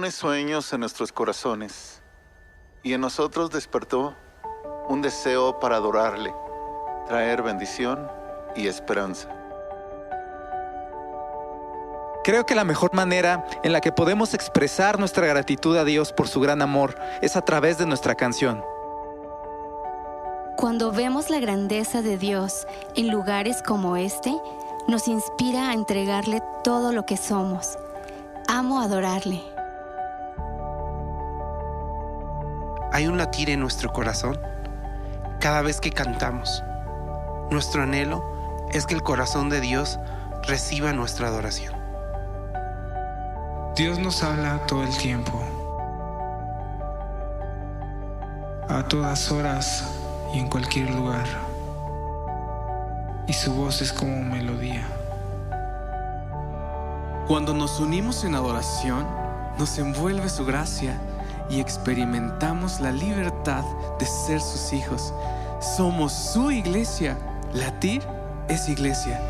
pone sueños en nuestros corazones y en nosotros despertó un deseo para adorarle, traer bendición y esperanza. Creo que la mejor manera en la que podemos expresar nuestra gratitud a Dios por su gran amor es a través de nuestra canción. Cuando vemos la grandeza de Dios en lugares como este, nos inspira a entregarle todo lo que somos. Amo adorarle. Hay un latir en nuestro corazón cada vez que cantamos. Nuestro anhelo es que el corazón de Dios reciba nuestra adoración. Dios nos habla todo el tiempo, a todas horas y en cualquier lugar, y su voz es como melodía. Cuando nos unimos en adoración, nos envuelve su gracia y experimentamos la libertad de ser sus hijos. Somos su iglesia. Latir es iglesia.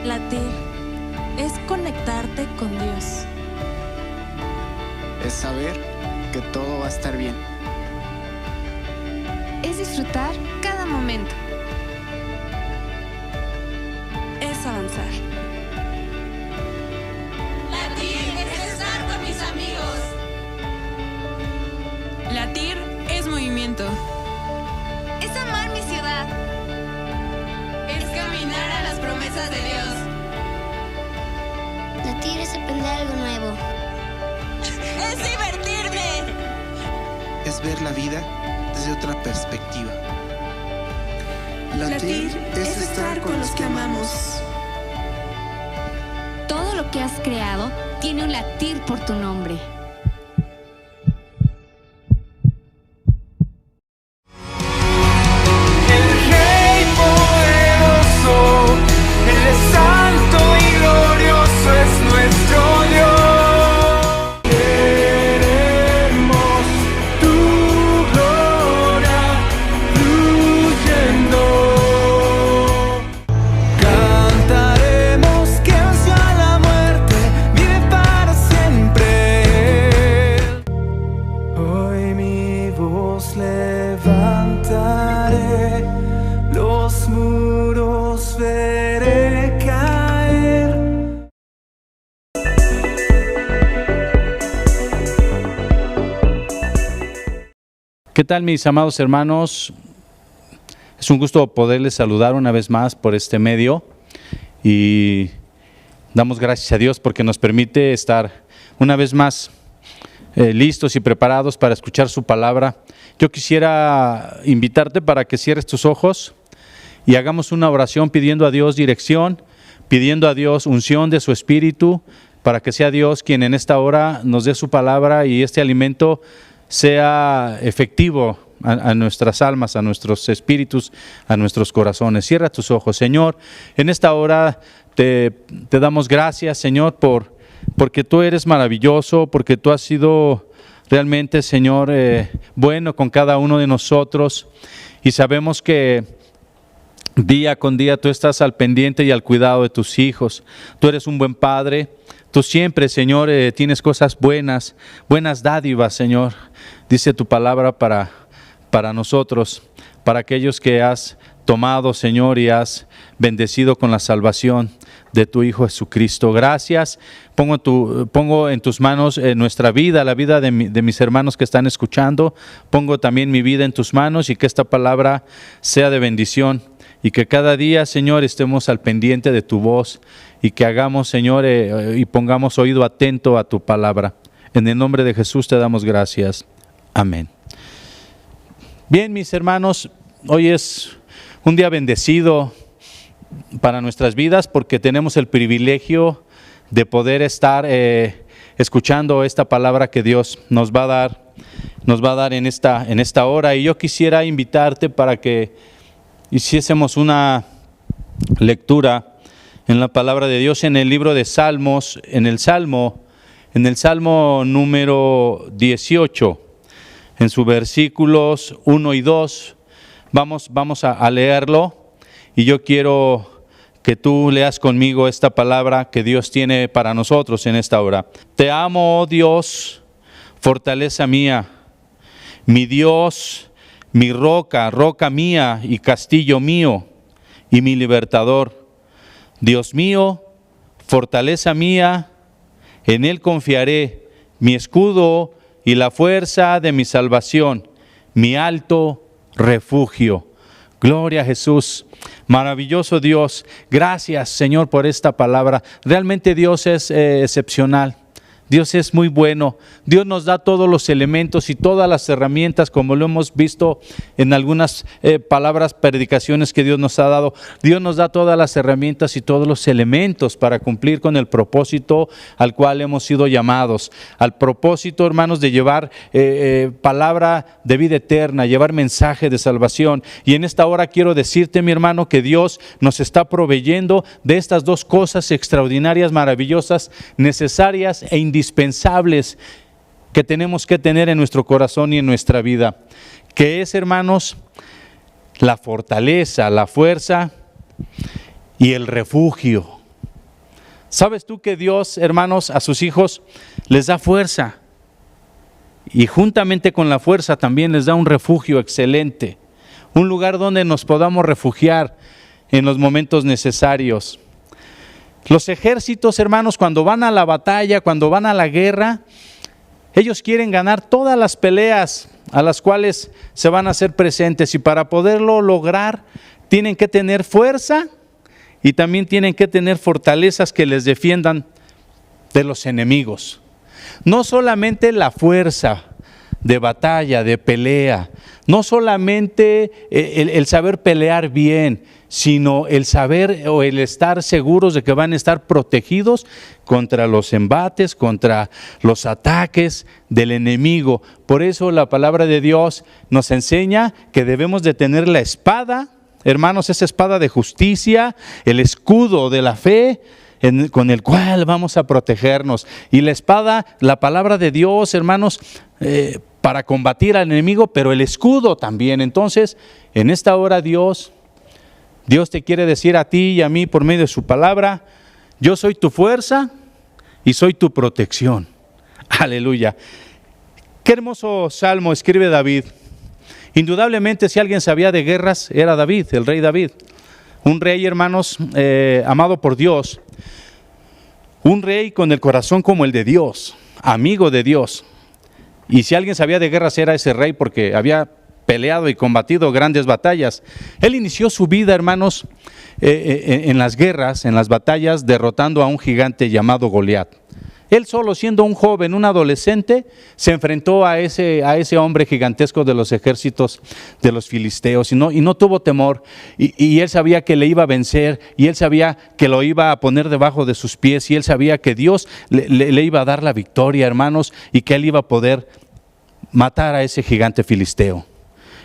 Latir es conectarte con Dios. Es saber que todo va a estar bien. Es disfrutar cada momento. Es avanzar. Latir es estar con mis amigos. Latir es movimiento. Es amar mi ciudad. Es caminar a las promesas de Dios. Latir es aprender algo nuevo. Es divertirme. Es ver la vida desde otra perspectiva. Latir es estar con los que amamos. Todo lo que has creado tiene un latir por tu nombre. Levantaré, los muros veré caer. ¿Qué tal, mis amados hermanos? Es un gusto poderles saludar una vez más por este medio y damos gracias a Dios porque nos permite estar una vez más listos y preparados para escuchar su palabra. Yo quisiera invitarte para que cierres tus ojos y hagamos una oración pidiendo a Dios dirección, pidiendo a Dios unción de su Espíritu, para que sea Dios quien en esta hora nos dé su palabra y este alimento sea efectivo a nuestras almas, a nuestros espíritus, a nuestros corazones. Cierra tus ojos. Señor, en esta hora te damos gracias, Señor, porque tú eres maravilloso, porque tú has sido realmente, Señor, bueno con cada uno de nosotros, y sabemos que día con día tú estás al pendiente y al cuidado de tus hijos. Tú eres un buen Padre. Tú siempre, Señor, tienes cosas buenas dádivas, Señor. Dice tu palabra para nosotros, para aquellos que has tomado, Señor, y has bendecido con la salvación de tu Hijo Jesucristo. Gracias. Pongo en tus manos nuestra vida, la vida de mis hermanos que están escuchando. Pongo también mi vida en tus manos y que esta palabra sea de bendición y que cada día, Señor, estemos al pendiente de tu voz y que hagamos, Señor, y pongamos oído atento a tu palabra. En el nombre de Jesús te damos gracias. Amén. Bien, mis hermanos, hoy es un día bendecido para nuestras vidas porque tenemos el privilegio de poder estar escuchando esta palabra que Dios nos va a dar en esta hora. Y yo quisiera invitarte para que hiciésemos una lectura en la palabra de Dios en el libro de Salmos, en el Salmo número 18, en sus versículos 1 y 2. Vamos a leerlo y yo quiero que tú leas conmigo esta palabra que Dios tiene para nosotros en esta hora. Te amo, oh Dios, fortaleza mía, mi Dios, mi roca, roca mía y castillo mío y mi libertador. Dios mío, fortaleza mía, en Él confiaré, mi escudo y la fuerza de mi salvación, mi alto refugio. Gloria a Jesús. Maravilloso Dios. Gracias, Señor, por esta palabra. Realmente Dios es excepcional. Dios es muy bueno. Dios nos da todos los elementos y todas las herramientas, como lo hemos visto en algunas palabras, predicaciones que Dios nos ha dado. Dios nos da todas las herramientas y todos los elementos para cumplir con el propósito al cual hemos sido llamados. Al propósito, hermanos, de llevar palabra de vida eterna, llevar mensaje de salvación. Y en esta hora quiero decirte, mi hermano, que Dios nos está proveyendo de estas dos cosas extraordinarias, maravillosas, necesarias e indispensables que tenemos que tener en nuestro corazón y en nuestra vida, que es, hermanos, la fortaleza, la fuerza y el refugio. ¿Sabes tú que Dios, hermanos, a sus hijos les da fuerza? Y juntamente con la fuerza también les da un refugio excelente, un lugar donde nos podamos refugiar en los momentos necesarios. Los ejércitos, hermanos, cuando van a la batalla, cuando van a la guerra, ellos quieren ganar todas las peleas a las cuales se van a hacer presentes, y para poderlo lograr tienen que tener fuerza y también tienen que tener fortalezas que les defiendan de los enemigos. No solamente la fuerza de batalla, de pelea, no solamente el saber pelear bien, sino el saber o el estar seguros de que van a estar protegidos contra los embates, contra los ataques del enemigo. Por eso la palabra de Dios nos enseña que debemos de tener la espada, hermanos, esa espada de justicia, el escudo de la fe, con el cual vamos a protegernos. Y la espada, la palabra de Dios, hermanos, para combatir al enemigo, pero el escudo también. Entonces, en esta hora Dios te quiere decir a ti y a mí por medio de su palabra: yo soy tu fuerza y soy tu protección. Aleluya. Qué hermoso salmo escribe David. Indudablemente, si alguien sabía de guerras, era David, el rey David. Un rey, hermanos, amado por Dios. Un rey con el corazón como el de Dios, amigo de Dios. Y si alguien sabía de guerras, era ese rey, porque había peleado y combatido grandes batallas. Él inició su vida, hermanos, en las guerras, en las batallas, derrotando a un gigante llamado Goliat. Él solo, siendo un joven, un adolescente, se enfrentó a ese hombre gigantesco de los ejércitos de los filisteos y no tuvo temor, y él sabía que le iba a vencer, y él sabía que lo iba a poner debajo de sus pies, y él sabía que Dios le iba a dar la victoria, hermanos, y que él iba a poder matar a ese gigante filisteo.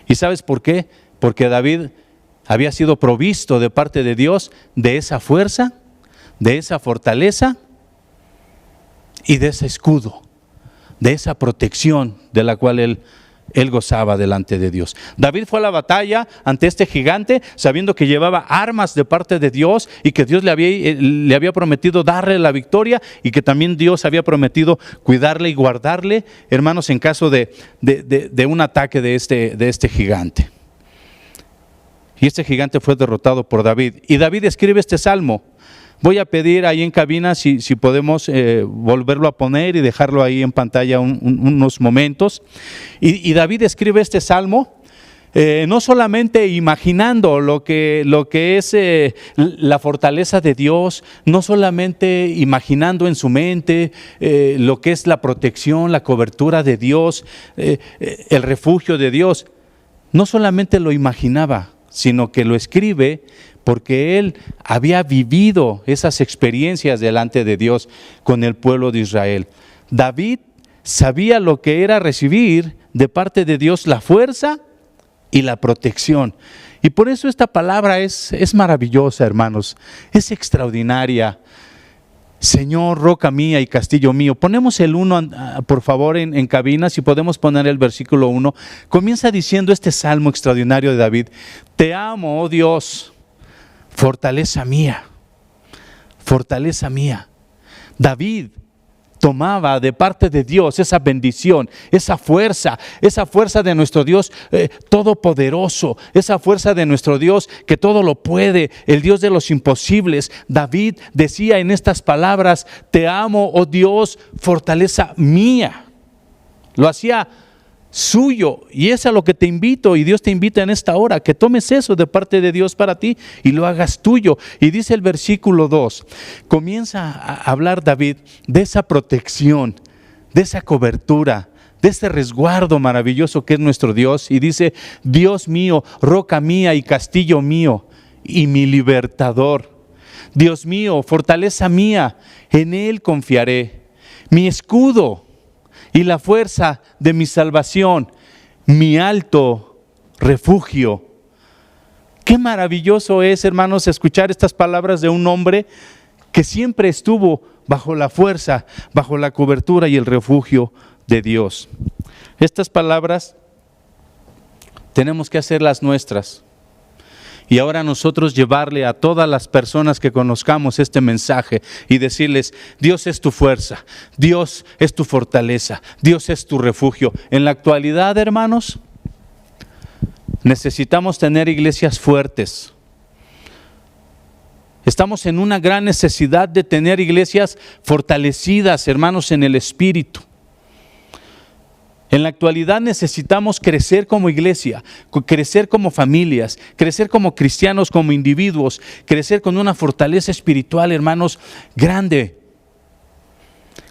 ¿Y sabes por qué? Porque David había sido provisto de parte de Dios de esa fuerza, de esa fortaleza y de ese escudo, de esa protección de la cual él gozaba delante de Dios. David fue a la batalla ante este gigante sabiendo que llevaba armas de parte de Dios y que Dios le había prometido darle la victoria, y que también Dios había prometido cuidarle y guardarle, hermanos, en caso de un ataque de este gigante. Y este gigante fue derrotado por David. Y David escribe este salmo. Voy a pedir ahí en cabina si podemos volverlo a poner y dejarlo ahí en pantalla unos momentos. Y David escribe este salmo no solamente imaginando lo que es la fortaleza de Dios, no solamente imaginando en su mente lo que es la protección, la cobertura de Dios, el refugio de Dios. No solamente lo imaginaba, sino que lo escribe porque él había vivido esas experiencias delante de Dios con el pueblo de Israel. David sabía lo que era recibir de parte de Dios la fuerza y la protección. Y por eso esta palabra es maravillosa, hermanos, es extraordinaria. Señor, roca mía y castillo mío. Ponemos el 1, por favor, en cabina, si podemos poner el versículo 1. Comienza diciendo este salmo extraordinario de David: te amo, oh Dios, fortaleza mía. fortaleza mía. David tomaba de parte de Dios esa bendición, esa fuerza de nuestro Dios todopoderoso, esa fuerza de nuestro Dios que todo lo puede, el Dios de los imposibles. David decía en estas palabras: te amo, oh Dios, fortaleza mía. Lo hacía suyo, y es a lo que te invito, y Dios te invita en esta hora, que tomes eso de parte de Dios para ti y lo hagas tuyo. Y dice el versículo 2, comienza a hablar David de esa protección, de esa cobertura, de ese resguardo maravilloso que es nuestro Dios, y dice: Dios mío, roca mía y castillo mío y mi libertador. Dios mío, fortaleza mía, en Él confiaré, mi escudo y la fuerza de mi salvación, mi alto refugio. Qué maravilloso es, hermanos, escuchar estas palabras de un hombre que siempre estuvo bajo la fuerza, bajo la cobertura y el refugio de Dios. Estas palabras tenemos que hacerlas nuestras. Y ahora nosotros llevarle a todas las personas que conozcamos este mensaje y decirles: Dios es tu fuerza, Dios es tu fortaleza, Dios es tu refugio. En la actualidad, hermanos, necesitamos tener iglesias fuertes. Estamos en una gran necesidad de tener iglesias fortalecidas, hermanos, en el espíritu. En la actualidad necesitamos crecer como iglesia, crecer como familias, crecer como cristianos, como individuos, crecer con una fortaleza espiritual, hermanos, grande,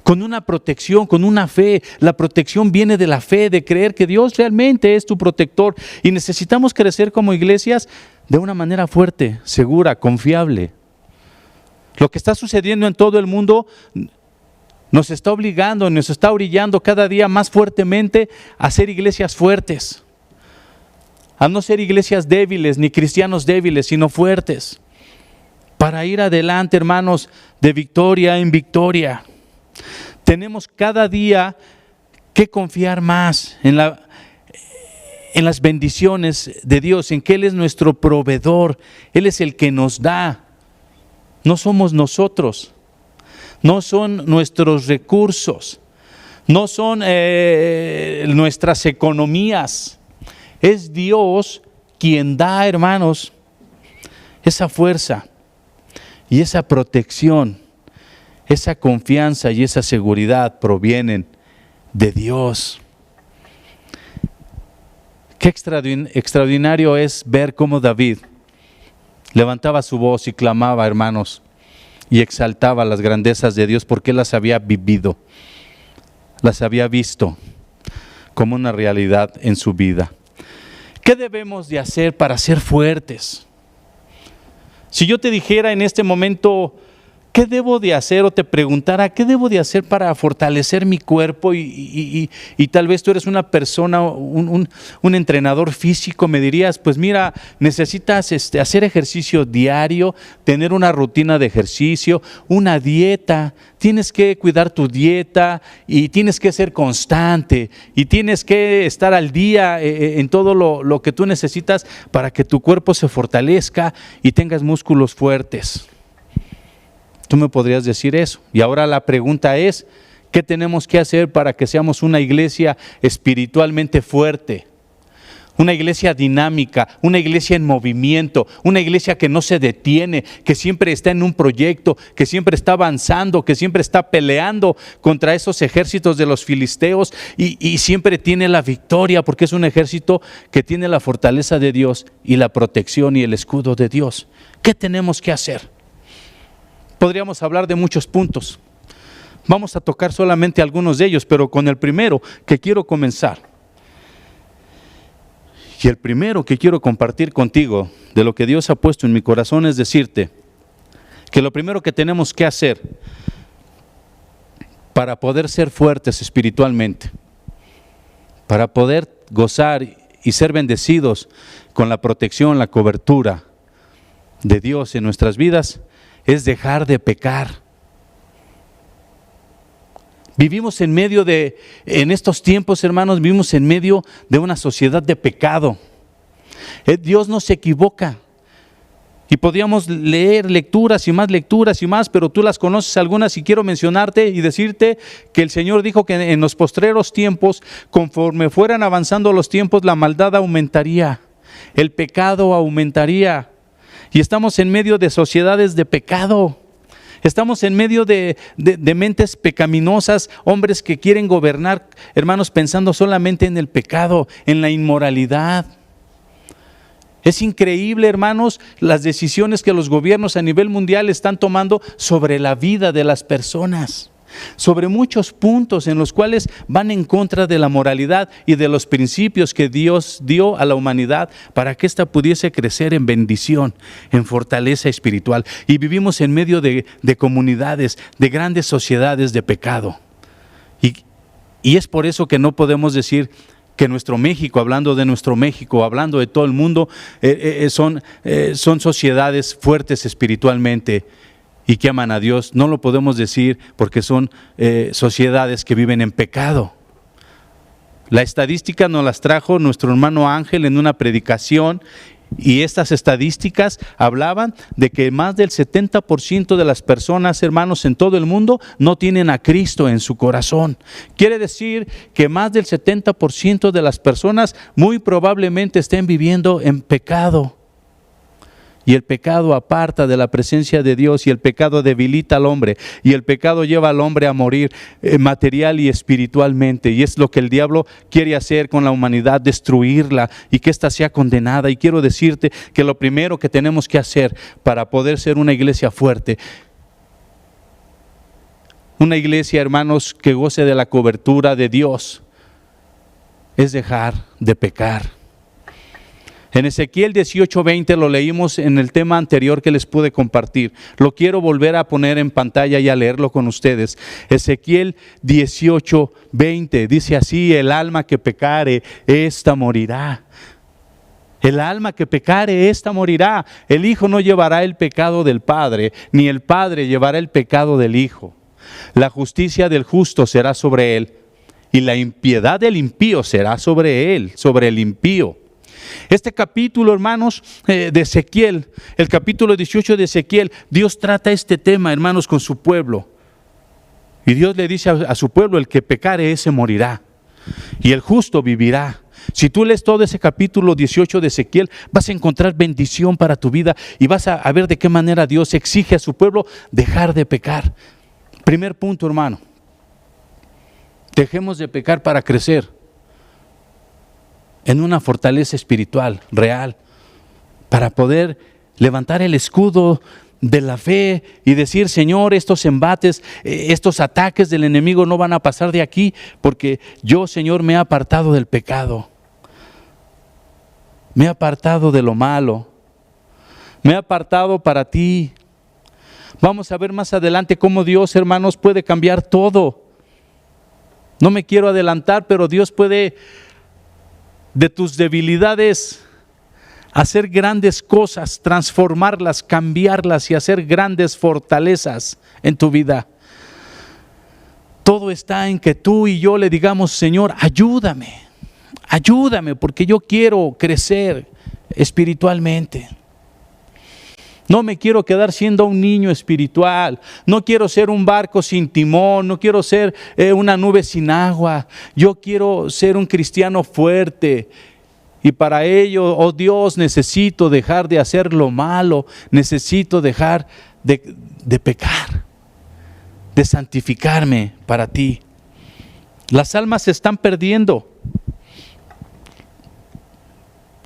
con una protección, con una fe. La protección viene de la fe, de creer que Dios realmente es tu protector, y necesitamos crecer como iglesias de una manera fuerte, segura, confiable. Lo que está sucediendo en todo el mundo nos está obligando, nos está orillando cada día más fuertemente a ser iglesias fuertes, a no ser iglesias débiles ni cristianos débiles, sino fuertes, para ir adelante, hermanos, de victoria en victoria. Tenemos cada día que confiar más en las bendiciones de Dios, en que Él es nuestro proveedor, Él es el que nos da, no somos nosotros. No son nuestros recursos, no son nuestras economías. Es Dios quien da, hermanos, esa fuerza y esa protección, esa confianza y esa seguridad provienen de Dios. Qué extraordinario es ver cómo David levantaba su voz y clamaba, hermanos, y exaltaba las grandezas de Dios, porque las había vivido, las había visto como una realidad en su vida. ¿Qué debemos de hacer para ser fuertes? Si yo te dijera en este momento, ¿qué debo de hacer? O te preguntara, ¿qué debo de hacer para fortalecer mi cuerpo? Y tal vez tú eres una persona, un entrenador físico, me dirías: pues mira, necesitas hacer ejercicio diario, tener una rutina de ejercicio, una dieta, tienes que cuidar tu dieta y tienes que ser constante y tienes que estar al día en todo lo que tú necesitas para que tu cuerpo se fortalezca y tengas músculos fuertes. Tú me podrías decir eso. Y ahora la pregunta es: ¿qué tenemos que hacer para que seamos una iglesia espiritualmente fuerte? Una iglesia dinámica, una iglesia en movimiento, una iglesia que no se detiene, que siempre está en un proyecto, que siempre está avanzando, que siempre está peleando contra esos ejércitos de los filisteos y siempre tiene la victoria, porque es un ejército que tiene la fortaleza de Dios y la protección y el escudo de Dios. ¿Qué tenemos que hacer? Podríamos hablar de muchos puntos. Vamos a tocar solamente algunos de ellos, pero con el primero que quiero comenzar. Y el primero que quiero compartir contigo de lo que Dios ha puesto en mi corazón es decirte que lo primero que tenemos que hacer para poder ser fuertes espiritualmente, para poder gozar y ser bendecidos con la protección, la cobertura de Dios en nuestras vidas, es dejar de pecar. Vivimos en estos tiempos, hermanos, vivimos en medio de una sociedad de pecado. Dios no se equivoca. Y podíamos leer lecturas y más, pero tú las conoces algunas y quiero mencionarte y decirte que el Señor dijo que en los postreros tiempos, conforme fueran avanzando los tiempos, la maldad aumentaría, el pecado aumentaría. Y estamos en medio de sociedades de pecado. Estamos en medio de mentes pecaminosas, hombres que quieren gobernar, hermanos, pensando solamente en el pecado, en la inmoralidad. Es increíble, hermanos, las decisiones que los gobiernos a nivel mundial están tomando sobre la vida de las personas, sobre muchos puntos en los cuales van en contra de la moralidad y de los principios que Dios dio a la humanidad para que ésta pudiese crecer en bendición, en fortaleza espiritual. Y vivimos en medio de comunidades, de grandes sociedades de pecado. Y es por eso que no podemos decir que nuestro México, hablando de nuestro México, hablando de todo el mundo, son sociedades fuertes espiritualmente y que aman a Dios. No lo podemos decir porque son sociedades que viven en pecado. La estadística nos las trajo nuestro hermano Ángel en una predicación, y estas estadísticas hablaban de que más del 70% de las personas, hermanos, en todo el mundo no tienen a Cristo en su corazón. Quiere decir que más del 70% de las personas muy probablemente estén viviendo en pecado. Y el pecado aparta de la presencia de Dios, y el pecado debilita al hombre, y el pecado lleva al hombre a morir material y espiritualmente. Y es lo que el diablo quiere hacer con la humanidad, destruirla y que ésta sea condenada. Y quiero decirte que lo primero que tenemos que hacer para poder ser una iglesia fuerte, una iglesia, hermanos, que goce de la cobertura de Dios, es dejar de pecar. En Ezequiel 18:20 lo leímos en el tema anterior que les pude compartir. Lo quiero volver a poner en pantalla y a leerlo con ustedes. Ezequiel 18:20 dice así: el alma que pecare, ésta morirá. El alma que pecare, ésta morirá. El hijo no llevará el pecado del padre, ni el padre llevará el pecado del hijo. La justicia del justo será sobre él, y la impiedad del impío será sobre él, sobre el impío. Este capítulo, hermanos, de Ezequiel, el capítulo 18 de Ezequiel, Dios trata este tema, hermanos, con su pueblo. Y Dios le dice a su pueblo: el que pecare, ese morirá, y el justo vivirá. Si tú lees todo ese capítulo 18 de Ezequiel, vas a encontrar bendición para tu vida y vas a ver de qué manera Dios exige a su pueblo dejar de pecar. Primer punto, hermano: dejemos de pecar para crecer en una fortaleza espiritual real, para poder levantar el escudo de la fe y decir: Señor, estos embates, estos ataques del enemigo no van a pasar de aquí, porque yo, Señor, me he apartado del pecado, me he apartado de lo malo, me he apartado para ti. Vamos a ver más adelante cómo Dios, hermanos, puede cambiar todo. No me quiero adelantar, pero Dios puede de tus debilidades hacer grandes cosas, transformarlas, cambiarlas y hacer grandes fortalezas en tu vida. Todo está en que tú y yo le digamos: Señor, ayúdame, ayúdame, porque yo quiero crecer espiritualmente. No me quiero quedar siendo un niño espiritual. No quiero ser un barco sin timón. No quiero ser una nube sin agua. Yo quiero ser un cristiano fuerte. Y para ello, oh Dios, necesito dejar de hacer lo malo. Necesito dejar de pecar, de santificarme para ti. Las almas se están perdiendo.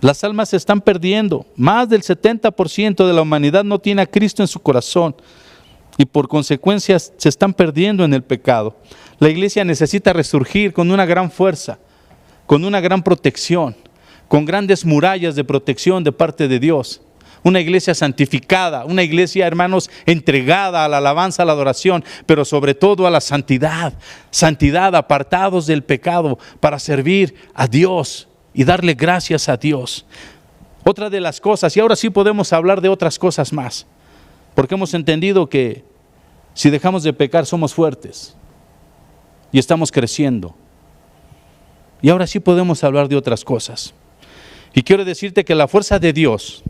Las almas se están perdiendo. Más del 70% de la humanidad no tiene a Cristo en su corazón, y por consecuencia se están perdiendo en el pecado. La iglesia necesita resurgir con una gran fuerza, con una gran protección, con grandes murallas de protección de parte de Dios. Una iglesia santificada, una iglesia, hermanos, entregada a la alabanza, a la adoración, pero sobre todo a la santidad. Santidad, apartados del pecado para servir a Dios y darle gracias a Dios. Otra de las cosas, y ahora sí podemos hablar de otras cosas más, porque hemos entendido que si dejamos de pecar somos fuertes y estamos creciendo. Y ahora sí podemos hablar de otras cosas. Y quiero decirte que la fuerza de Dios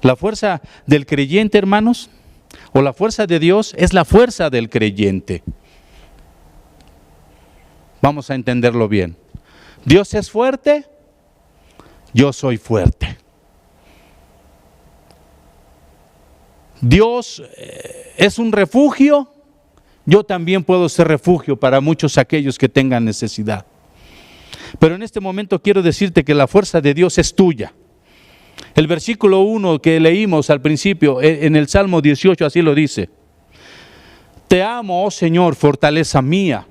La fuerza del creyente, hermanos, o la fuerza de Dios es la fuerza del creyente. Vamos a entenderlo bien. Dios es fuerte, yo soy fuerte. Dios es un refugio, yo también puedo ser refugio para muchos aquellos que tengan necesidad. Pero en este momento quiero decirte que la fuerza de Dios es tuya. El versículo 1 que leímos al principio, en el Salmo 18, así lo dice. Te amo, oh Señor, fortaleza mía.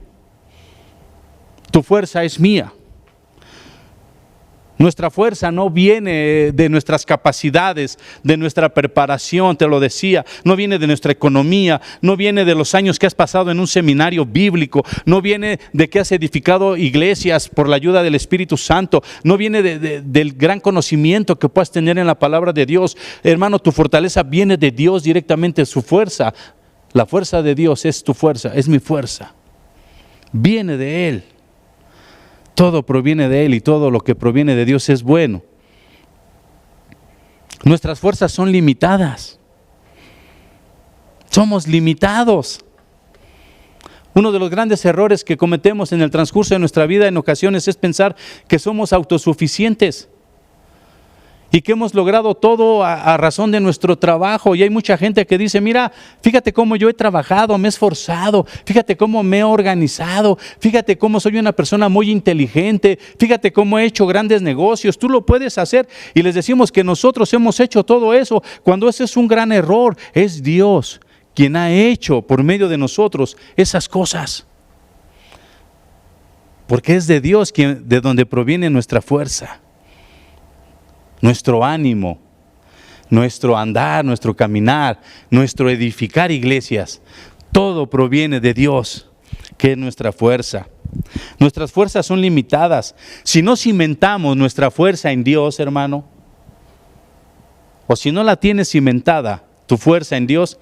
Tu fuerza es mía. Nuestra fuerza no viene de nuestras capacidades, de nuestra preparación, te lo decía, no viene de nuestra economía, no viene de los años que has pasado en un seminario bíblico, no viene de que has edificado iglesias por la ayuda del Espíritu Santo, no viene del gran conocimiento que puedas tener en la palabra de Dios. Hermano, tu fortaleza viene de Dios directamente, su fuerza. La fuerza de Dios es tu fuerza, es mi fuerza. Viene de Él. Todo proviene de Él y todo lo que proviene de Dios es bueno. Nuestras fuerzas son limitadas. Somos limitados. Uno de los grandes errores que cometemos en el transcurso de nuestra vida en ocasiones es pensar que somos autosuficientes y que hemos logrado todo a razón de nuestro trabajo. Y hay mucha gente que dice, mira, fíjate cómo yo he trabajado, me he esforzado, fíjate cómo me he organizado, fíjate cómo soy una persona muy inteligente, fíjate cómo he hecho grandes negocios, tú lo puedes hacer. Y les decimos que nosotros hemos hecho todo eso, cuando ese es un gran error. Es Dios quien ha hecho por medio de nosotros esas cosas. Porque es de Dios de donde proviene nuestra fuerza. Nuestro ánimo, nuestro andar, nuestro caminar, nuestro edificar iglesias, todo proviene de Dios, que es nuestra fuerza. Nuestras fuerzas son limitadas. Si no cimentamos nuestra fuerza en Dios, hermano, o si no la tienes cimentada, tu fuerza en Dios,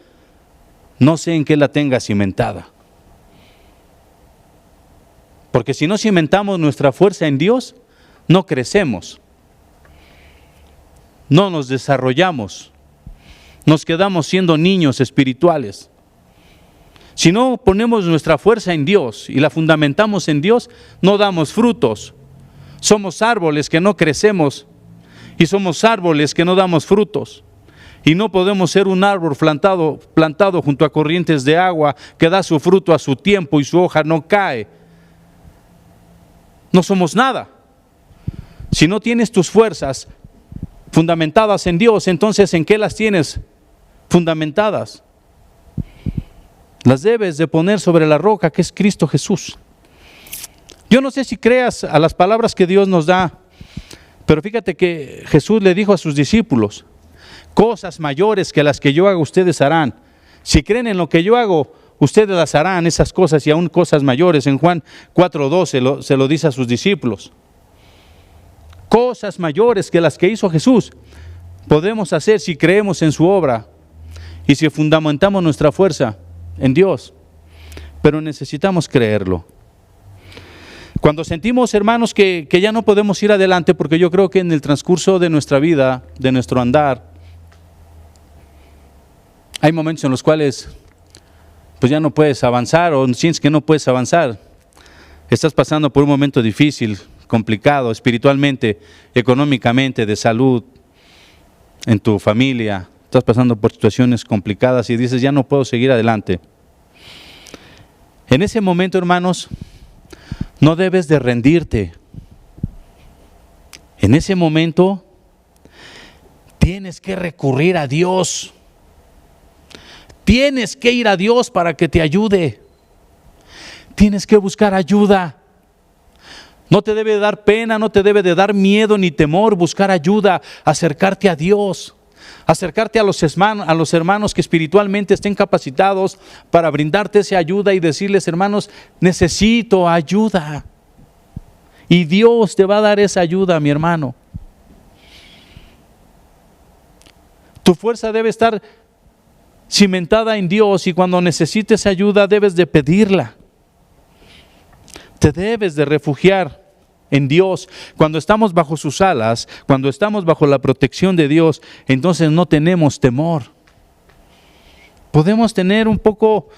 no sé en qué la tengas cimentada. Porque si no cimentamos nuestra fuerza en Dios, no crecemos. No nos desarrollamos, nos quedamos siendo niños espirituales. Si no ponemos nuestra fuerza en Dios y la fundamentamos en Dios, no damos frutos. Somos árboles que no crecemos y somos árboles que no damos frutos. Y no podemos ser un árbol plantado junto a corrientes de agua que da su fruto a su tiempo y su hoja no cae. No somos nada. Si no tienes tus fuerzas fundamentadas en Dios, entonces ¿en qué las tienes fundamentadas? Las debes de poner sobre la roca que es Cristo Jesús. Yo no sé si creas a las palabras que Dios nos da, pero fíjate que Jesús le dijo a sus discípulos, cosas mayores que las que yo hago ustedes harán. Si creen en lo que yo hago, ustedes las harán, esas cosas y aún cosas mayores. En Juan 4:12 se lo dice a sus discípulos. Cosas mayores que las que hizo Jesús podemos hacer si creemos en su obra y si fundamentamos nuestra fuerza en Dios. Pero necesitamos creerlo. Cuando sentimos, hermanos, que ya no podemos ir adelante, porque yo creo que en el transcurso de nuestra vida, de nuestro andar, hay momentos en los cuales pues ya no puedes avanzar o sientes que no puedes avanzar. Estás pasando por un momento difícil, complicado, espiritualmente, económicamente, de salud, en tu familia, estás pasando por situaciones complicadas y dices, ya no puedo seguir adelante. En ese momento, hermanos, no debes de rendirte. En ese momento, tienes que recurrir a Dios. Tienes que ir a Dios para que te ayude. Tienes que buscar ayuda. No te debe dar pena, no te debe de dar miedo ni temor buscar ayuda, acercarte a Dios, acercarte a los hermanos que espiritualmente estén capacitados para brindarte esa ayuda y decirles, hermanos, necesito ayuda. Y Dios te va a dar esa ayuda, mi hermano. Tu fuerza debe estar cimentada en Dios y cuando necesites ayuda debes de pedirla. Te debes de refugiar en Dios, cuando estamos bajo sus alas, cuando estamos bajo la protección de Dios, entonces no tenemos temor. Podemos tener un poco,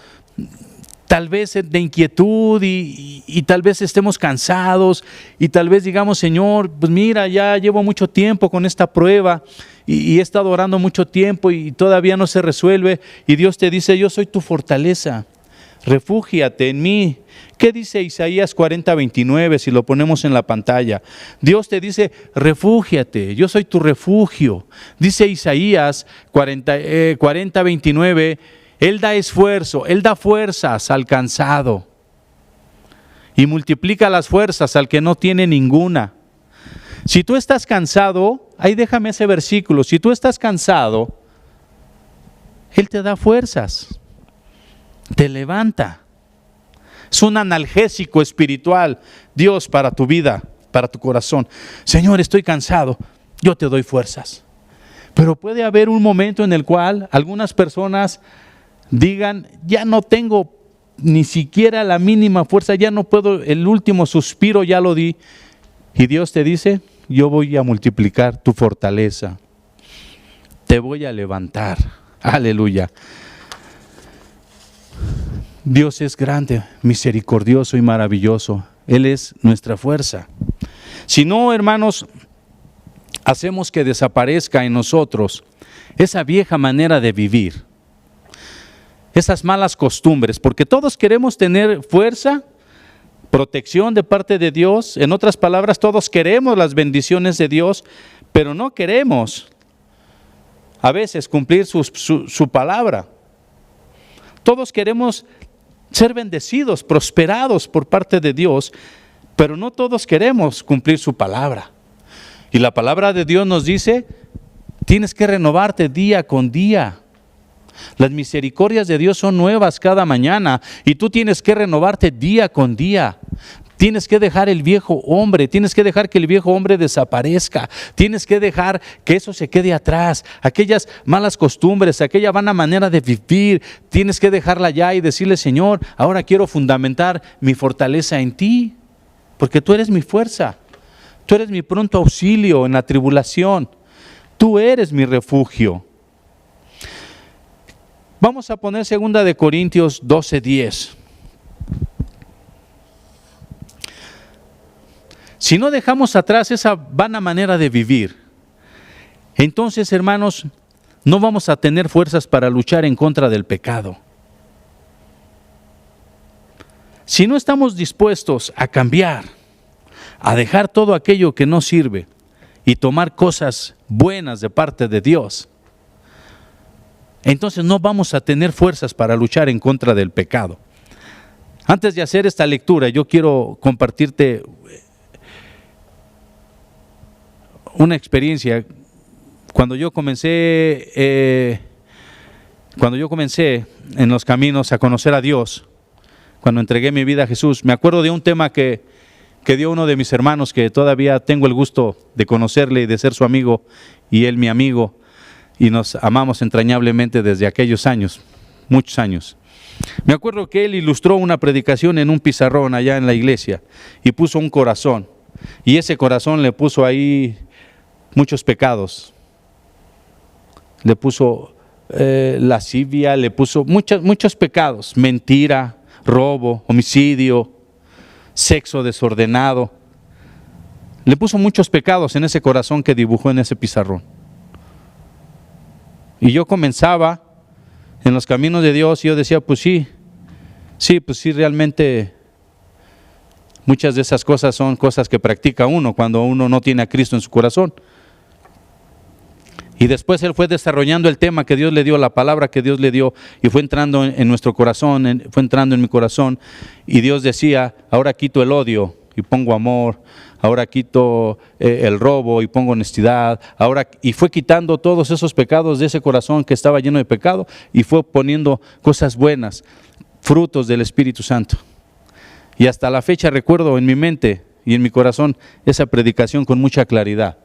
tal vez, de inquietud y tal vez estemos cansados y tal vez digamos, Señor, pues mira, ya llevo mucho tiempo con esta prueba y he estado orando mucho tiempo y todavía no se resuelve. Y Dios te dice, yo soy tu fortaleza, refúgiate en mí. ¿Qué dice Isaías 40:29 si lo ponemos en la pantalla? Dios te dice, refúgiate, yo soy tu refugio. Dice Isaías 40:29, Él da esfuerzo, Él da fuerzas al cansado y multiplica las fuerzas al que no tiene ninguna. Si tú estás cansado, ahí déjame ese versículo, si tú estás cansado, Él te da fuerzas, te levanta. Es un analgésico espiritual, Dios, para tu vida, para tu corazón. Señor, estoy cansado, yo te doy fuerzas. Pero puede haber un momento en el cual algunas personas digan, ya no tengo ni siquiera la mínima fuerza, ya no puedo, el último suspiro ya lo di. Y Dios te dice, yo voy a multiplicar tu fortaleza, te voy a levantar. Aleluya. Dios es grande, misericordioso y maravilloso. Él es nuestra fuerza. Si no, hermanos, hacemos que desaparezca en nosotros esa vieja manera de vivir, esas malas costumbres, porque todos queremos tener fuerza, protección de parte de Dios. En otras palabras, todos queremos las bendiciones de Dios, pero no queremos a veces cumplir su palabra. Todos queremos ser bendecidos, prosperados por parte de Dios, pero no todos queremos cumplir su palabra. Y la palabra de Dios nos dice, tienes que renovarte día con día. Las misericordias de Dios son nuevas cada mañana y tú tienes que renovarte día con día. Tienes que dejar el viejo hombre, tienes que dejar que el viejo hombre desaparezca, tienes que dejar que eso se quede atrás, aquellas malas costumbres, aquella vana manera de vivir, tienes que dejarla ya y decirle, Señor, ahora quiero fundamentar mi fortaleza en ti, porque tú eres mi fuerza, tú eres mi pronto auxilio en la tribulación, tú eres mi refugio. Vamos a poner 2 Corintios 12:10. Si no dejamos atrás esa vana manera de vivir, entonces, hermanos, no vamos a tener fuerzas para luchar en contra del pecado. Si no estamos dispuestos a cambiar, a dejar todo aquello que no sirve y tomar cosas buenas de parte de Dios, entonces no vamos a tener fuerzas para luchar en contra del pecado. Antes de hacer esta lectura, yo quiero compartirte una experiencia. Cuando yo comencé en los caminos a conocer a Dios, cuando entregué mi vida a Jesús, me acuerdo de un tema que dio uno de mis hermanos, que todavía tengo el gusto de conocerle y de ser su amigo, y él mi amigo, y nos amamos entrañablemente desde aquellos años, muchos años. Me acuerdo que él ilustró una predicación en un pizarrón allá en la iglesia y puso un corazón, y ese corazón le puso ahí muchos pecados, le puso lascivia, le puso muchos pecados, mentira, robo, homicidio, sexo desordenado, le puso muchos pecados en ese corazón que dibujó en ese pizarrón. Y yo comenzaba en los caminos de Dios y yo decía, pues sí, realmente muchas de esas cosas son cosas que practica uno cuando uno no tiene a Cristo en su corazón. Y después él fue desarrollando el tema que Dios le dio, la palabra que Dios le dio, y fue entrando en nuestro corazón, fue entrando en mi corazón, y Dios decía, ahora quito el odio y pongo amor, ahora quito el robo y pongo honestidad, y fue quitando todos esos pecados de ese corazón que estaba lleno de pecado, y fue poniendo cosas buenas, frutos del Espíritu Santo. Y hasta la fecha recuerdo en mi mente y en mi corazón esa predicación con mucha claridad,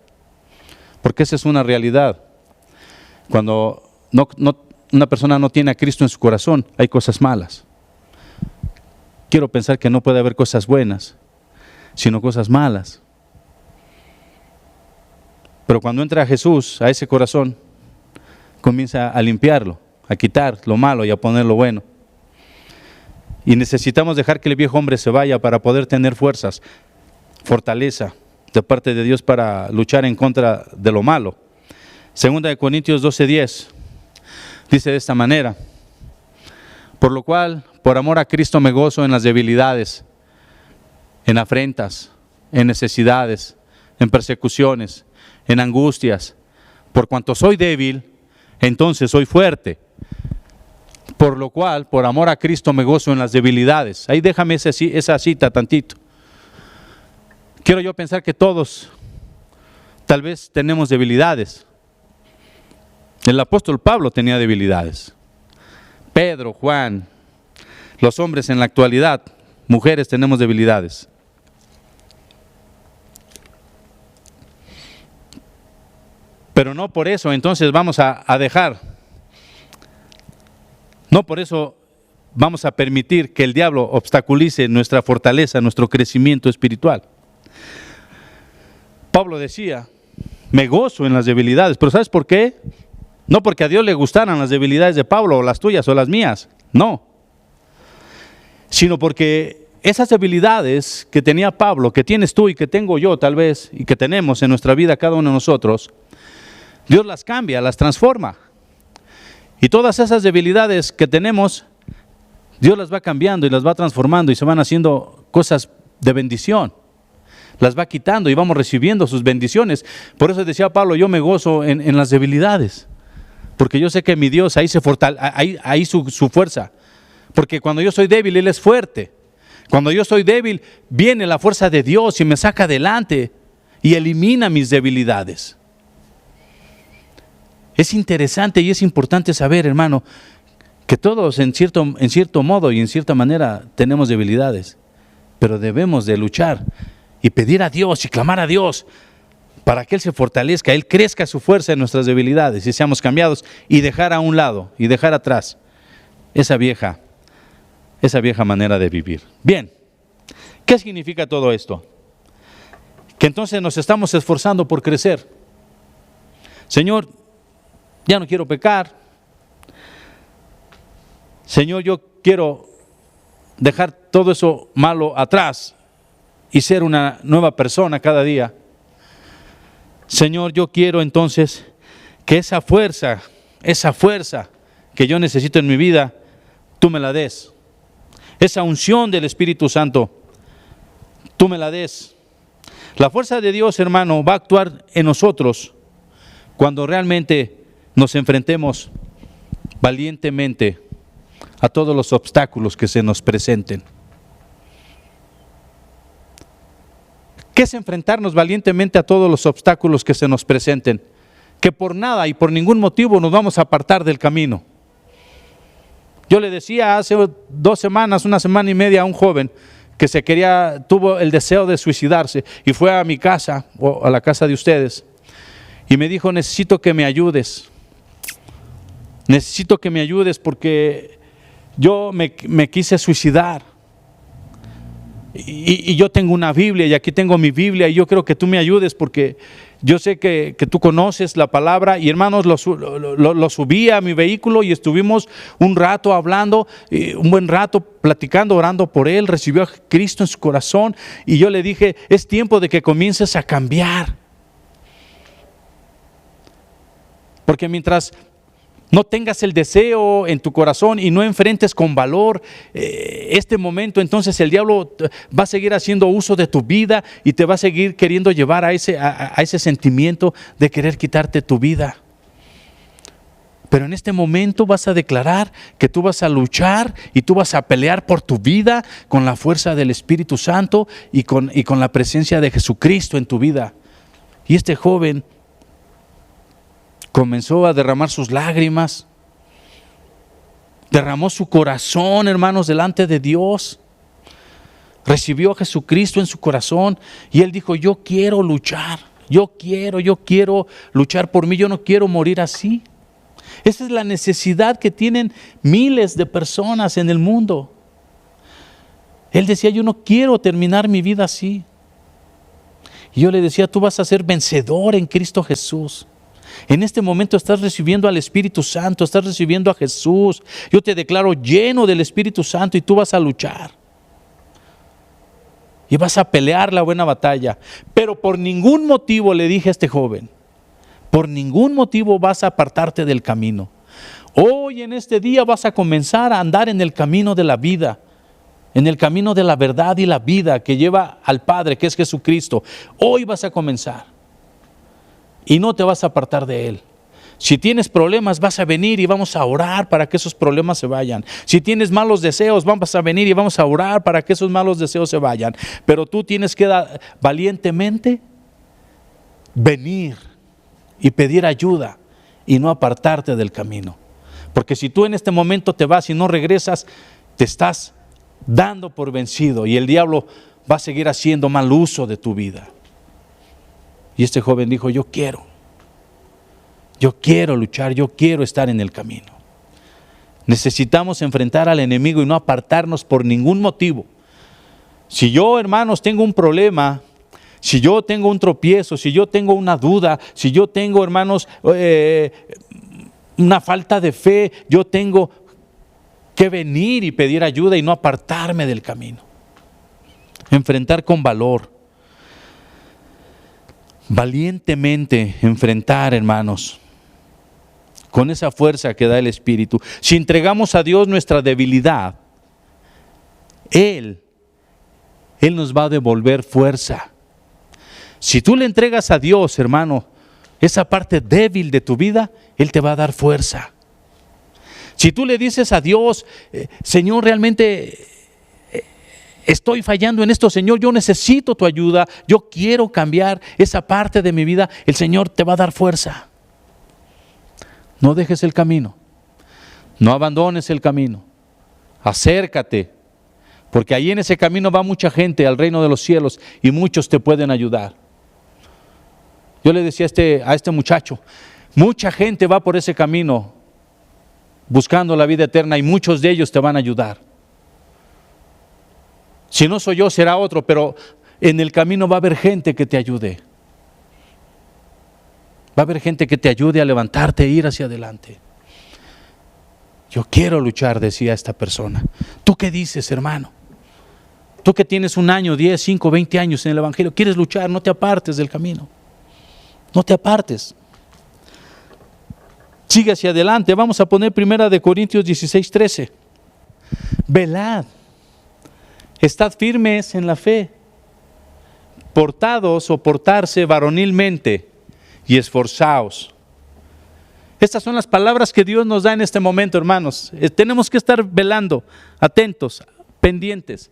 porque esa es una realidad. Cuando una persona no tiene a Cristo en su corazón, hay cosas malas. Quiero pensar que no puede haber cosas buenas. sino cosas malas. Pero cuando entra Jesús a ese corazón, comienza a limpiarlo, a quitar lo malo y a poner lo bueno. Y necesitamos dejar que el viejo hombre se vaya para poder tener fuerzas, fortaleza de parte de Dios para luchar en contra de lo malo. Segunda de Corintios 12:10 dice de esta manera: por lo cual, por amor a Cristo me gozo en las debilidades, en afrentas, en necesidades, en persecuciones, en angustias. Por cuanto soy débil, entonces soy fuerte. Por lo cual, por amor a Cristo me gozo en las debilidades. Ahí déjame esa cita tantito. Quiero yo pensar que todos tal vez tenemos debilidades. El apóstol Pablo tenía debilidades. Pedro, Juan, los hombres en la actualidad, mujeres, tenemos debilidades. Pero no por eso entonces vamos a dejar, no por eso vamos a permitir que el diablo obstaculice nuestra fortaleza, nuestro crecimiento espiritual. Pablo decía, me gozo en las debilidades, pero ¿sabes por qué? No porque a Dios le gustaran las debilidades de Pablo, o las tuyas o las mías, no. Sino porque esas debilidades que tenía Pablo, que tienes tú y que tengo yo tal vez, y que tenemos en nuestra vida cada uno de nosotros, Dios las cambia, las transforma. Y todas esas debilidades que tenemos, Dios las va cambiando y las va transformando y se van haciendo cosas de bendición. Las va quitando y vamos recibiendo sus bendiciones. Por eso decía Pablo, yo me gozo en las debilidades. Porque yo sé que mi Dios ahí se fortalece, ahí su fuerza. Porque cuando yo soy débil, Él es fuerte. Cuando yo soy débil, viene la fuerza de Dios y me saca adelante y elimina mis debilidades. Es interesante y es importante saber, hermano, que todos en cierto modo y en cierta manera tenemos debilidades. Pero debemos de luchar y pedir a Dios y clamar a Dios para que Él se fortalezca, Él crezca su fuerza en nuestras debilidades y seamos cambiados y dejar a un lado y dejar atrás esa vieja manera de vivir. Bien, ¿qué significa todo esto? Que entonces nos estamos esforzando por crecer. Señor, ya no quiero pecar. Señor, yo quiero dejar todo eso malo atrás y ser una nueva persona cada día. Señor, yo quiero entonces que esa fuerza que yo necesito en mi vida, tú me la des. Esa unción del Espíritu Santo, tú me la des. La fuerza de Dios, hermano, va a actuar en nosotros cuando realmente nos enfrentemos valientemente a todos los obstáculos que se nos presenten. ¿Qué es enfrentarnos valientemente a todos los obstáculos que se nos presenten? Que por nada y por ningún motivo nos vamos a apartar del camino. Yo le decía hace 2 semanas, 1 semana y media a un joven que tuvo el deseo de suicidarse y fue a mi casa o a la casa de ustedes y me dijo, necesito que me ayudes. Necesito que me ayudes porque yo me quise suicidar. Y yo tengo una Biblia y aquí tengo mi Biblia y yo creo que tú me ayudes porque yo sé que tú conoces la palabra. Y hermanos, lo subí a mi vehículo y estuvimos un rato hablando, un buen rato platicando, orando por él. Recibió a Cristo en su corazón y yo le dije, es tiempo de que comiences a cambiar. Porque mientras no tengas el deseo en tu corazón y no enfrentes con valor este momento, entonces el diablo va a seguir haciendo uso de tu vida y te va a seguir queriendo llevar a ese sentimiento de querer quitarte tu vida. Pero en este momento vas a declarar que tú vas a luchar y tú vas a pelear por tu vida con la fuerza del Espíritu Santo y con la presencia de Jesucristo en tu vida. Y este joven comenzó a derramar sus lágrimas, derramó su corazón, hermanos, delante de Dios. Recibió a Jesucristo en su corazón y él dijo, yo quiero luchar, yo quiero luchar por mí, yo no quiero morir así. Esa es la necesidad que tienen miles de personas en el mundo. Él decía, yo no quiero terminar mi vida así. Y yo le decía, tú vas a ser vencedor en Cristo Jesús. En este momento estás recibiendo al Espíritu Santo, estás recibiendo a Jesús. Yo te declaro lleno del Espíritu Santo y tú vas a luchar. Y vas a pelear la buena batalla. Pero por ningún motivo, le dije a este joven, por ningún motivo vas a apartarte del camino. Hoy en este día vas a comenzar a andar en el camino de la vida, en el camino de la verdad y la vida que lleva al Padre, que es Jesucristo. Hoy vas a comenzar. Y no te vas a apartar de Él. Si tienes problemas, vas a venir y vamos a orar para que esos problemas se vayan. Si tienes malos deseos, vamos a venir y vamos a orar para que esos malos deseos se vayan. Pero tú tienes que valientemente venir y pedir ayuda y no apartarte del camino. Porque si tú en este momento te vas y no regresas, te estás dando por vencido y el diablo va a seguir haciendo mal uso de tu vida. Y este joven dijo, yo quiero luchar, yo quiero estar en el camino. Necesitamos enfrentar al enemigo y no apartarnos por ningún motivo. Si yo, hermanos, tengo un problema, si yo tengo un tropiezo, si yo tengo una duda, si yo tengo, hermanos, una falta de fe, yo tengo que venir y pedir ayuda y no apartarme del camino. Enfrentar con valor. Valientemente enfrentar, hermanos, con esa fuerza que da el Espíritu. Si entregamos a Dios nuestra debilidad, Él nos va a devolver fuerza. Si tú le entregas a Dios, hermano, esa parte débil de tu vida, Él te va a dar fuerza. Si tú le dices a Dios, Señor, realmente estoy fallando en esto, Señor, yo necesito tu ayuda, yo quiero cambiar esa parte de mi vida, el Señor te va a dar fuerza. No dejes el camino, no abandones el camino, acércate, porque ahí en ese camino va mucha gente al reino de los cielos y muchos te pueden ayudar. Yo le decía a este muchacho, mucha gente va por ese camino buscando la vida eterna y muchos de ellos te van a ayudar. Si no soy yo, será otro, pero en el camino va a haber gente que te ayude. Va a haber gente que te ayude a levantarte e ir hacia adelante. Yo quiero luchar, decía esta persona. ¿Tú qué dices, hermano? Tú que tienes 1 año, 10, 5, 20 años en el Evangelio, ¿quieres luchar? No te apartes del camino. No te apartes. Sigue hacia adelante. Vamos a poner 1 Corintios 16, 13. Velad. Estad firmes en la fe, portados o portarse varonilmente y esforzaos. Estas son las palabras que Dios nos da en este momento, hermanos. Tenemos que estar velando, atentos, pendientes,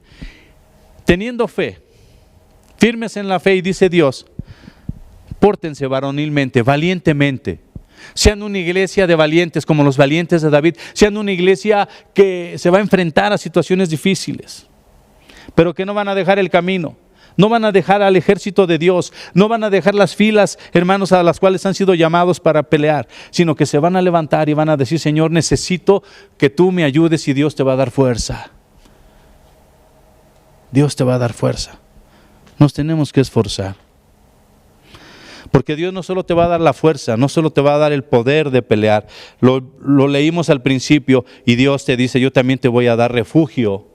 teniendo fe, firmes en la fe, y dice Dios, pórtense varonilmente, valientemente. Sean una iglesia de valientes como los valientes de David, sean una iglesia que se va a enfrentar a situaciones difíciles, pero que no van a dejar el camino, no van a dejar al ejército de Dios, no van a dejar las filas, hermanos, a las cuales han sido llamados para pelear, sino que se van a levantar y van a decir, Señor, necesito que tú me ayudes, y Dios te va a dar fuerza. Dios te va a dar fuerza. Nos tenemos que esforzar. Porque Dios no solo te va a dar la fuerza, no solo te va a dar el poder de pelear. Lo leímos al principio y Dios te dice, yo también te voy a dar refugio.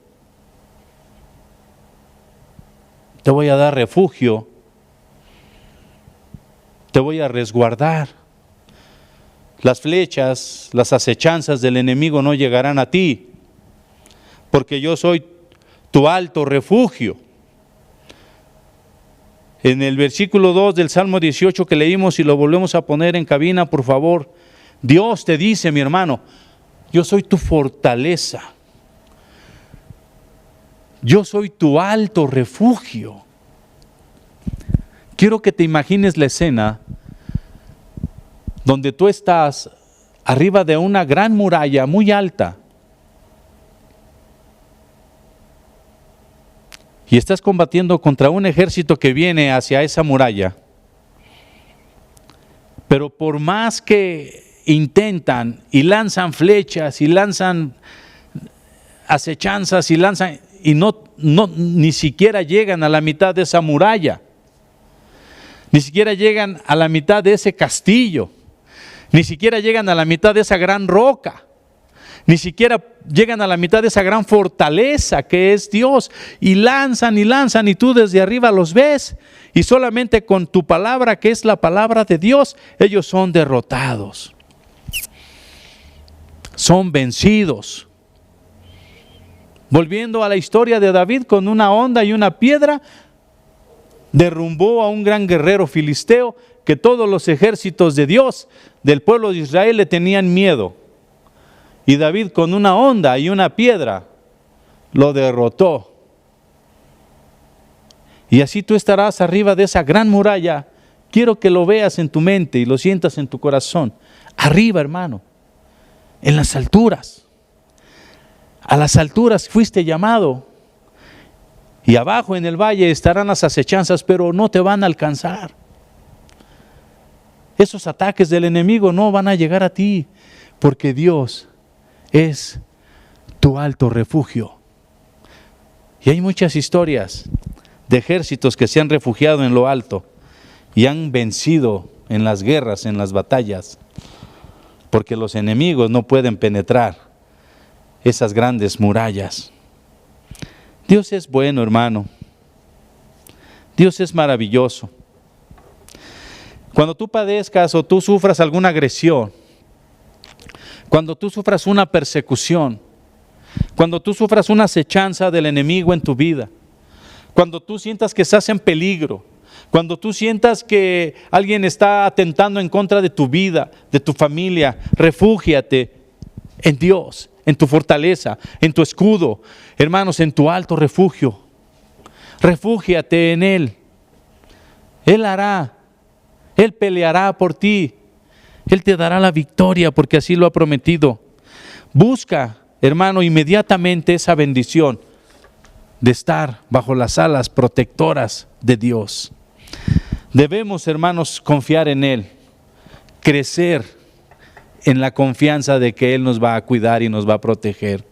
Te voy a dar refugio, te voy a resguardar. Las flechas, las acechanzas del enemigo no llegarán a ti, porque yo soy tu alto refugio. En el versículo 2 del Salmo 18 que leímos, y lo volvemos a poner en cabina, por favor, Dios te dice, mi hermano, yo soy tu fortaleza. Yo soy tu alto refugio. Quiero que te imagines la escena donde tú estás arriba de una gran muralla muy alta y estás combatiendo contra un ejército que viene hacia esa muralla. Pero por más que intentan y lanzan flechas y lanzan acechanzas y no ni siquiera llegan a la mitad de esa muralla. Ni siquiera llegan a la mitad de ese castillo. Ni siquiera llegan a la mitad de esa gran roca. Ni siquiera llegan a la mitad de esa gran fortaleza que es Dios. Y lanzan y tú desde arriba los ves. Y solamente con tu palabra, que es la palabra de Dios, ellos son derrotados. Son vencidos. Volviendo a la historia de David, con una honda y una piedra, derrumbó a un gran guerrero filisteo que todos los ejércitos de Dios, del pueblo de Israel, le tenían miedo. Y David con una honda y una piedra lo derrotó. Y así tú estarás arriba de esa gran muralla. Quiero que lo veas en tu mente y lo sientas en tu corazón. Arriba, hermano, en las alturas. A las alturas fuiste llamado. Y abajo en el valle estarán las acechanzas, pero no te van a alcanzar. Esos ataques del enemigo no van a llegar a ti, porque Dios es tu alto refugio. Y hay muchas historias de ejércitos que se han refugiado en lo alto y han vencido en las guerras, en las batallas, porque los enemigos no pueden penetrar esas grandes murallas. Dios es bueno, hermano. Dios es maravilloso. Cuando tú padezcas o tú sufras alguna agresión, cuando tú sufras una persecución, cuando tú sufras una acechanza del enemigo en tu vida, cuando tú sientas que estás en peligro, cuando tú sientas que alguien está atentando en contra de tu vida, de tu familia, refúgiate en Dios, en tu fortaleza, en tu escudo, hermanos, en tu alto refugio. Refúgiate en Él. Él hará, Él peleará por ti. Él te dará la victoria porque así lo ha prometido. Busca, hermano, inmediatamente esa bendición de estar bajo las alas protectoras de Dios. Debemos, hermanos, confiar en Él, crecer en la confianza de que Él nos va a cuidar y nos va a proteger.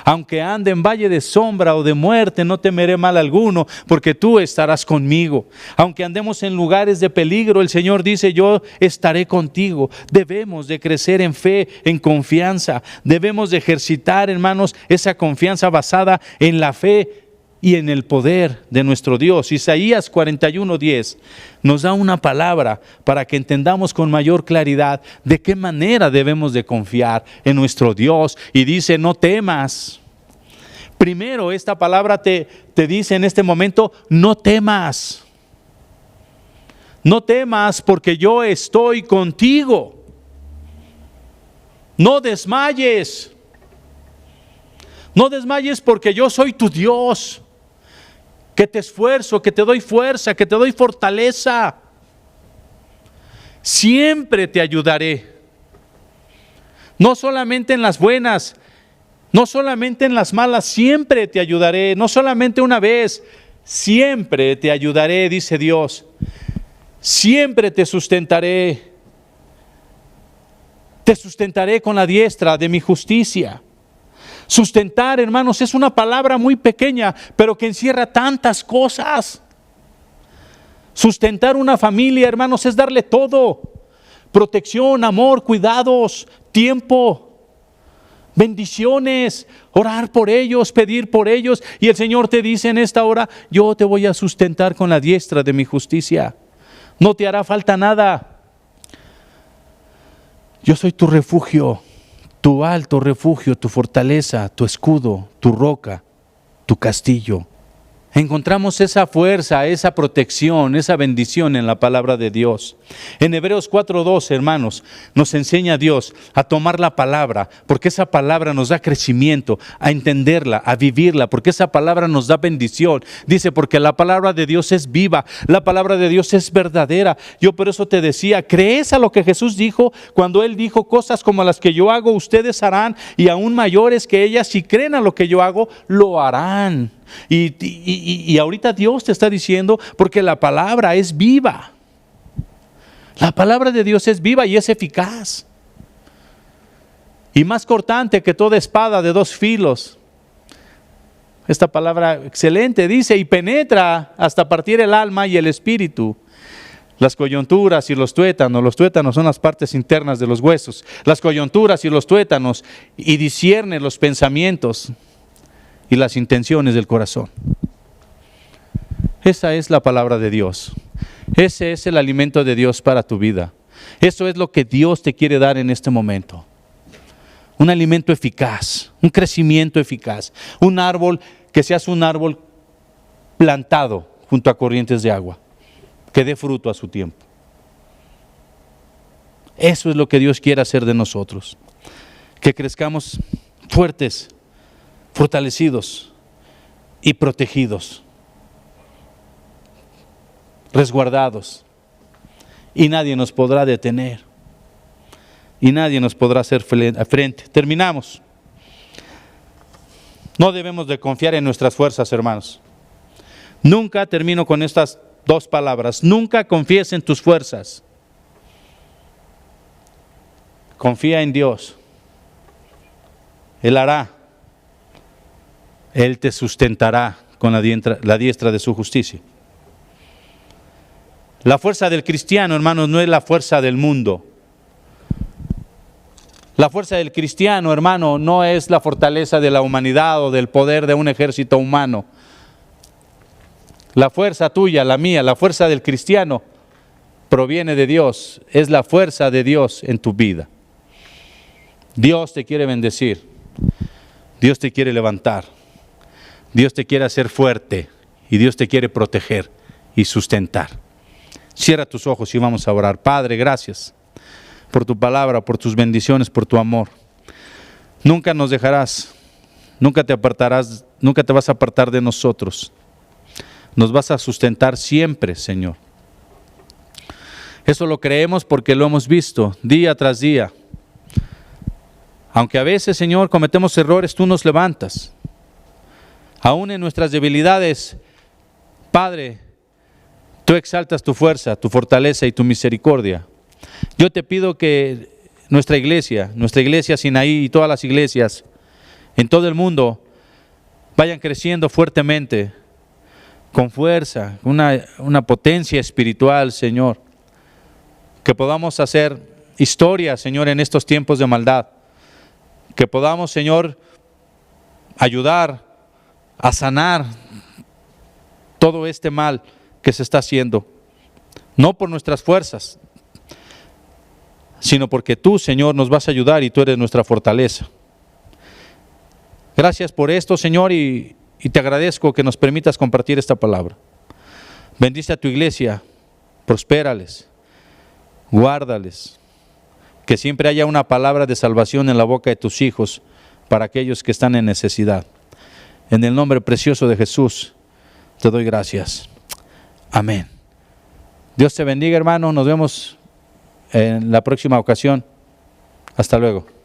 Aunque ande en valle de sombra o de muerte, no temeré mal alguno, porque tú estarás conmigo. Aunque andemos en lugares de peligro, el Señor dice, yo estaré contigo. Debemos de crecer en fe, en confianza. Debemos de ejercitar, hermanos, esa confianza basada en la fe y en el poder de nuestro Dios. Isaías 41:10 nos da una palabra para que entendamos con mayor claridad de qué manera debemos de confiar en nuestro Dios. Y dice, no temas. Primero, esta palabra te dice en este momento, no temas. No temas porque yo estoy contigo. No desmayes. No desmayes porque yo soy tu Dios, que te esfuerzo, que te doy fuerza, que te doy fortaleza. Siempre te ayudaré. No solamente en las buenas, no solamente en las malas, siempre te ayudaré. No solamente una vez, siempre te ayudaré, dice Dios. Siempre te sustentaré. Te sustentaré con la diestra de mi justicia. Sustentar, hermanos, es una palabra muy pequeña, pero que encierra tantas cosas. Sustentar una familia, hermanos, es darle todo. Protección, amor, cuidados, tiempo, bendiciones, orar por ellos, pedir por ellos. Y el Señor te dice en esta hora, yo te voy a sustentar con la diestra de mi justicia. No te hará falta nada. Yo soy tu refugio. Tu alto refugio, tu fortaleza, tu escudo, tu roca, tu castillo. Encontramos esa fuerza, esa protección, esa bendición en la palabra de Dios. En Hebreos 4:2, hermanos, nos enseña Dios a tomar la palabra, porque esa palabra nos da crecimiento, a entenderla, a vivirla, porque esa palabra nos da bendición. Dice, porque la palabra de Dios es viva, la palabra de Dios es verdadera. Yo por eso te decía, ¿crees a lo que Jesús dijo cuando Él dijo, cosas como las que yo hago, ustedes harán, y aún mayores que ellas? Si creen a lo que yo hago, lo harán. Y ahorita Dios te está diciendo, porque la palabra es viva. La palabra de Dios es viva y es eficaz. Y más cortante que toda espada de dos filos. Esta palabra excelente dice, y penetra hasta partir el alma y el espíritu, las coyunturas y los tuétanos son las partes internas de los huesos, las coyunturas y los tuétanos, y discierne los pensamientos y las intenciones del corazón. Esa es la palabra de Dios. Ese es el alimento de Dios para tu vida. Eso es lo que Dios te quiere dar en este momento. Un alimento eficaz, un crecimiento eficaz, un árbol que seas un árbol plantado junto a corrientes de agua, que dé fruto a su tiempo. Eso es lo que Dios quiere hacer de nosotros. Que crezcamos fuertes, fortalecidos y protegidos, resguardados. Y nadie nos podrá detener. Y nadie nos podrá hacer frente. Terminamos. No debemos de confiar en nuestras fuerzas, hermanos. Nunca, termino con estas dos palabras, nunca confíes en tus fuerzas. Confía en Dios. Él hará. Él te sustentará con la diestra de su justicia. La fuerza del cristiano, hermanos, no es la fuerza del mundo. La fuerza del cristiano, hermano, no es la fortaleza de la humanidad o del poder de un ejército humano. La fuerza tuya, la mía, la fuerza del cristiano proviene de Dios. Es la fuerza de Dios en tu vida. Dios te quiere bendecir. Dios te quiere levantar. Dios te quiere hacer fuerte. Y Dios te quiere proteger y sustentar. Cierra tus ojos y vamos a orar. Padre, gracias por tu palabra, por tus bendiciones, por tu amor. Nunca nos dejarás, nunca te apartarás, nunca te vas a apartar de nosotros. Nos vas a sustentar siempre, Señor. Eso lo creemos porque lo hemos visto día tras día. Aunque a veces, Señor, cometemos errores, tú nos levantas. Aún en nuestras debilidades, Padre, tú exaltas tu fuerza, tu fortaleza y tu misericordia. Yo te pido que nuestra iglesia Sinaí y todas las iglesias en todo el mundo vayan creciendo fuertemente, con fuerza, una potencia espiritual, Señor. Que podamos hacer historia, Señor, en estos tiempos de maldad. Que podamos, Señor, ayudar a sanar todo este mal que se está haciendo. No por nuestras fuerzas, sino porque tú, Señor, nos vas a ayudar y tú eres nuestra fortaleza. Gracias por esto, Señor, y te agradezco que nos permitas compartir esta palabra. Bendice a tu iglesia, prospérales, guárdales, que siempre haya una palabra de salvación en la boca de tus hijos para aquellos que están en necesidad. En el nombre precioso de Jesús, te doy gracias. Amén. Dios te bendiga, hermano. Nos vemos en la próxima ocasión. Hasta luego.